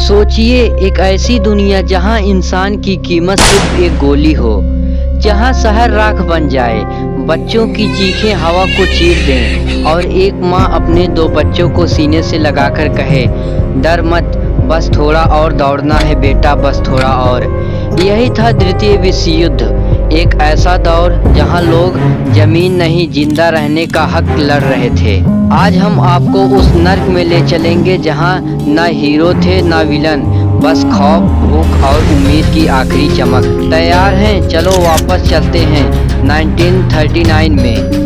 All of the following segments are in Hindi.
सोचिए एक ऐसी दुनिया जहां इंसान की कीमत सिर्फ एक गोली हो, जहां शहर राख बन जाए, बच्चों की चीखें हवा को चीर दें और एक माँ अपने 2 बच्चों को सीने से लगाकर कहे, डर मत, बस थोड़ा और दौड़ना है बेटा, बस थोड़ा और। यही था द्वितीय विश्व युद्ध, एक ऐसा दौर जहां लोग जमीन नहीं जिंदा रहने का हक लड़ रहे थे। आज हम आपको उस नर्क में ले चलेंगे जहां न हीरो थे न विलन, बस खौफ, भूख और उम्मीद की आखिरी चमक। तैयार हैं? चलो वापस चलते हैं 1939 में।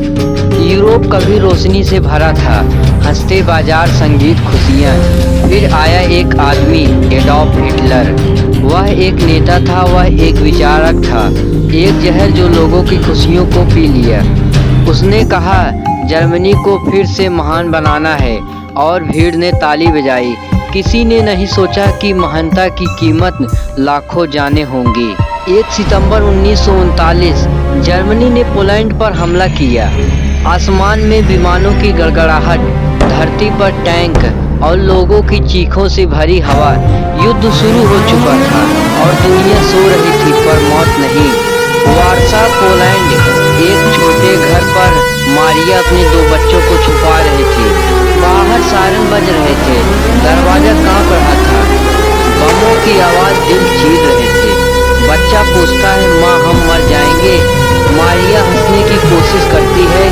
यूरोप कभी रोशनी से भरा था, हंसते बाजार, संगीत, खुशियाँ। फिर आया एक आदमी, एडॉल्फ हिटलर। वह एक नेता था, वह एक विचारक था, एक जहर जो लोगों की खुशियों को पी लिया। उसने कहा जर्मनी को फिर से महान बनाना है और भीड़ ने ताली बजाई। किसी ने नहीं सोचा कि महानता की कीमत लाखों जानें होंगी। 1 सितंबर 1939 जर्मनी ने पोलैंड पर हमला किया। आसमान में विमानों की गड़गड़ाहट, धरती पर टैंक और लोगों की चीखों से भरी हवा। युद्ध शुरू हो चुका था और दुनिया सो रही थी, पर मौत नहीं। वारसा, पोलैंड, एक छोटे घर पर मारिया अपने 2 बच्चों को छुपा रही थी। बाहर सायरन बज रहे थे, दरवाजा कांप रहा था, बमों की आवाज दिल चीर रहे थे। बच्चा पूछता है, माँ हम मर जाएंगे? मारिया हंसने की कोशिश करती है,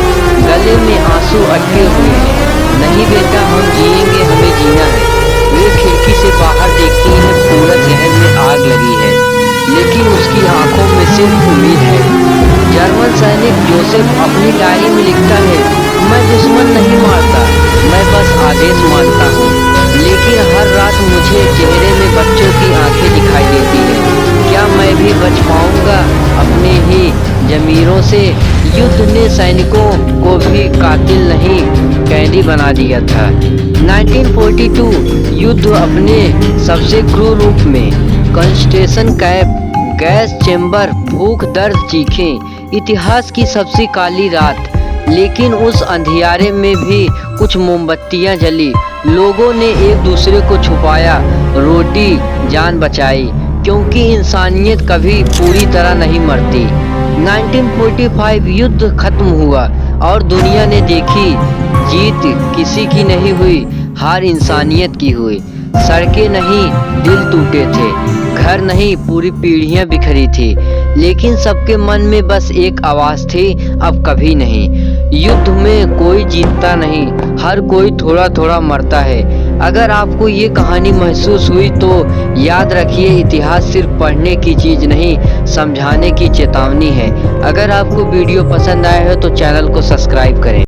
गले में आंसू अटके हुए हैं। नहीं बेटा, हम जिएंगे, हमें जीना है। वे खिड़की से बाहर देखती हैं, पूरा शहर में आग लगी है, लेकिन उसकी आंखों में सिर्फ उम्मीद है। जर्मन सैनिक जोसेफ अपनी डायरी में लिखता है, मैं दुश्मन नहीं मारता, मैं बस आदेश मानता हूँ। लेकिन हर रात मुझे चेहरे में बच्चों की आंखें दिखाई देती हैं। क्या मैं भी बच पाऊंगा अपने ही जमीरों से? युद्ध ने सैनिकों को भी कातिल नहीं, कैदी बना दिया था। 1942 युद्ध अपने सबसे क्रूर रूप में, कंसंट्रेशन कैंप, गैस चेंबर, भूख, दर्द, चीखें, इतिहास की सबसे काली रात। लेकिन उस अंधियारे में भी कुछ मोमबत्तियां जली। लोगों ने एक दूसरे को छुपाया, रोटी, जान बचाई, क्योंकि इंसानियत कभी पूरी तरह नहीं मरती। 1945 युद्ध खत्म हुआ और दुनिया ने देखी, जीत किसी की नहीं हुई, हार इंसानियत की हुई। सड़कें नहीं, दिल टूटे थे, घर नहीं, पूरी पीढ़ियां बिखरी थी, लेकिन सबके मन में बस एक आवाज़ थी, अब कभी नहीं। युद्ध में कोई जीतता नहीं, हर कोई थोड़ा थोड़ा मरता है। अगर आपको ये कहानी महसूस हुई तो याद रखिए, इतिहास सिर्फ पढ़ने की चीज़ नहीं, समझाने की चेतावनी है। अगर आपको वीडियो पसंद आया हो तो चैनल को सब्सक्राइब करें।